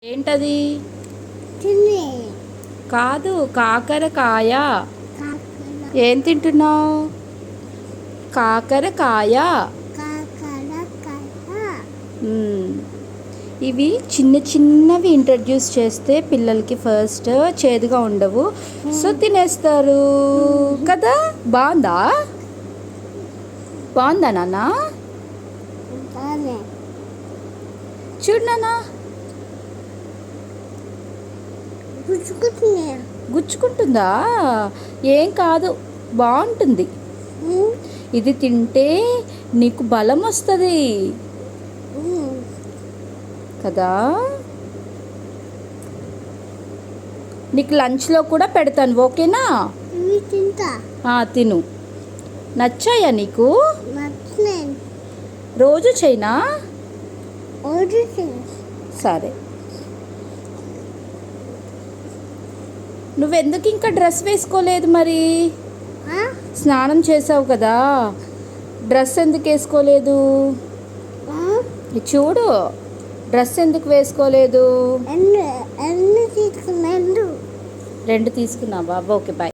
ఏంటది? తినే కాదు, కాకరకాయ. కాకర ఏం తింటున్నావు? కాకరకాయ. కాకరకాయ మ్మ్. ఇవి చిన్న చిన్నవి ఇంట్రడ్యూస్ చేస్తే పిల్లలకి ఫస్ట్ చేదుగా ఉండవు, సో తినేస్తారు కదా. బాగుందా? బాగుందా నాన్న? బానే చూడు నాన్న, గుచ్చుకుంటున్నా. గుచ్చుకుంటుందా? ఏం కాదు, బాగుంటుంది. ఇది తింటే నీకు బలం వస్తుంది కదా. నీకు లంచ్లో కూడా పెడతాను, ఓకేనా? ఇవి తింటా. తిను. నచ్చాయా నీకు? నచ్చలేదు. రోజు చైనా? రోజు తిను. సరే. నువ్వెందుకు ఇంకా డ్రెస్ వేసుకోలేదు మరి? స్నానం చేసావు కదా, డ్రెస్ ఎందుకు వేసుకోలేదు? చూడు, డ్రెస్ ఎందుకు వేసుకోలేదు? ఎన్ని తీసుకున్నాను? 2 తీసుకున్నావా? Okay, bye.